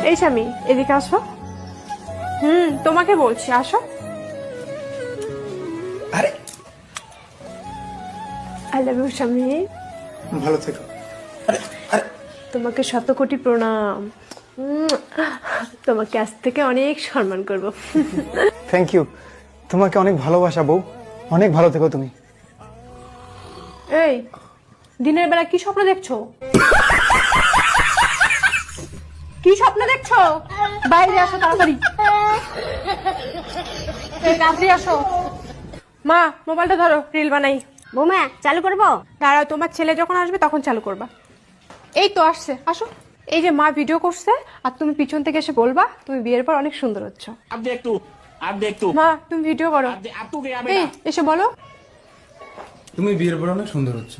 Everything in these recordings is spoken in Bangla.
এই স্বামী, এদিকে আসো। তোমাকে বলছি, আসো। আরে আই লাভ ইউ স্বামী। ভালো থেকো। আরে আরে তোমাকে শত কোটি প্রণাম। তোমাকে আজ থেকে অনেক সম্মান করব। Thank you. তোমাকে অনেক ভালোবাসা বউ, অনেক ভালো থেকো তুমি। এই দিনের বেলা কি স্বপ্ন দেখছো? কি স্বপ্ন দেখছো? বাইরে আসো তাড়াতাড়ি। তাড়াতাড়ি আসো। মা, মোবাইলটা ধরো, রিল বানাই। বৌমা চালু করবো? দাঁড়াও, তোমার ছেলে যখন আসবে তখন চালু করবা। এই তো আসছে, আসো। এই যে মা ভিডিও করছে আর তুমি পিছন থেকে এসে বলবা তুমি বিয়ের পর অনেক সুন্দর হচ্ছ। अब देख तू মা তুমি ভিডিও করো। अब तू गया এই बेटा। এসে বলো। তুমি বিয়ের পর অনেক সুন্দর হচ্ছে।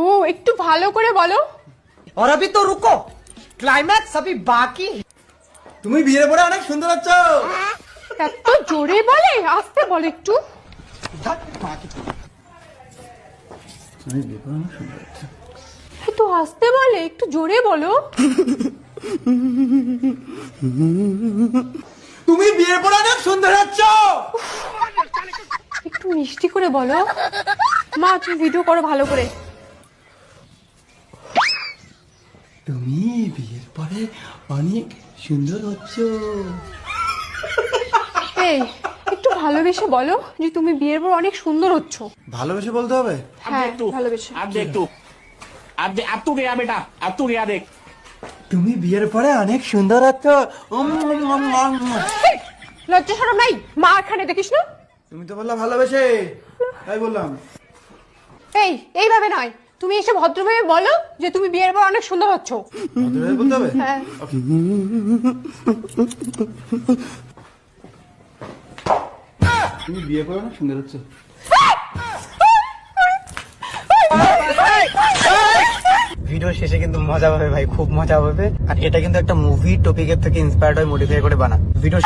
ও একটু ভালো করে বলো। और अभी तो रुको, क्लाइमैक्स अभी बाकी है। তুমি বিয়ের পরে অনেক সুন্দর হচ্ছে। এত জোরে বলে, আস্তে বল একটু। তুমি বিয়ের পরে অনেক সুন্দর হচ্ছে। একটু আস্তে বলে, একটু জোরে বলো। তুমি বিয়ের পরে অনেক সুন্দর হচ্ছে। একটু মিষ্টি করে বলো। মা তুমি ভিডিও করো ভালো করে। তুমি বিয়ের পরে অনেক সুন্দর হচ্ছে। এই একটু ভালোবেসে বলো যে তুমি বিয়ের পর অনেক সুন্দর হচ্ছ। ভালোবেসে বলতে হবে। अब হ্যাঁ देख तू ভালোবেসে। अब देख तू अब तू गया बेटा। अब तू गया देख। তুমি বিয়ের পরে অনেক সুন্দর হচ্ছে। লজ্জা শরম নাই? মা এখানে দেখিস না। তুমি তো বললা ভালোবেসে, তাই বললাম। এই এইভাবে নয়, তুমি এসে ভদ্রভাবে বলো যে তুমি বিয়ের পর অনেক সুন্দর হচ্ছ। ভদ্রভাবে বলতে হবে। হ্যাঁ। তুমি বিয়ে করে অনেক সুন্দর হচ্ছে। ভিডিও শেষে কিন্তু মজা হবে ভাই, খুব মজা হবে। আর এটা কিন্তু একটা মুভি টপিকের থেকে ইন্সপায়ার্ড হয়ে মডিফাই করে বানা ভিডিও।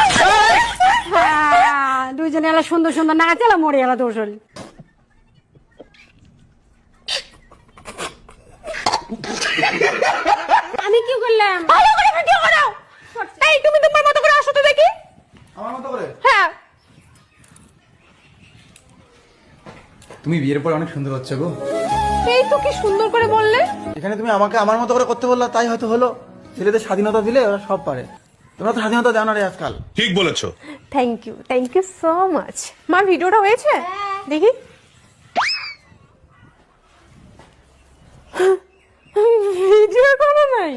দুইজনে এলা সুন্দর সুন্দর নাচ এলা মরে এলা দোষল। আমি কি করলাম? ভালো করে ভিডিও করো। এই তুমি তোমার মতো করে আসো তো দেখি। আমার মতো করে। হ্যাঁ। তুমি বিয়ের পর অনেক সুন্দর হচ্ছে গো। এই তো কি সুন্দর করে বললে। এখানে তুমি আমাকে আমার মতো করে করতে বললা, তাই হয়তো হলো। ছেলেদের স্বাধীনতা দিলে ওরা সব পারে, তোমরা তো স্বাধীনতা দাও না রে আজকাল। ঠিক বলেছো। Thank you so much. মা ভিডিওটা হয়েছে দেখি। ভিডিও করা নাই।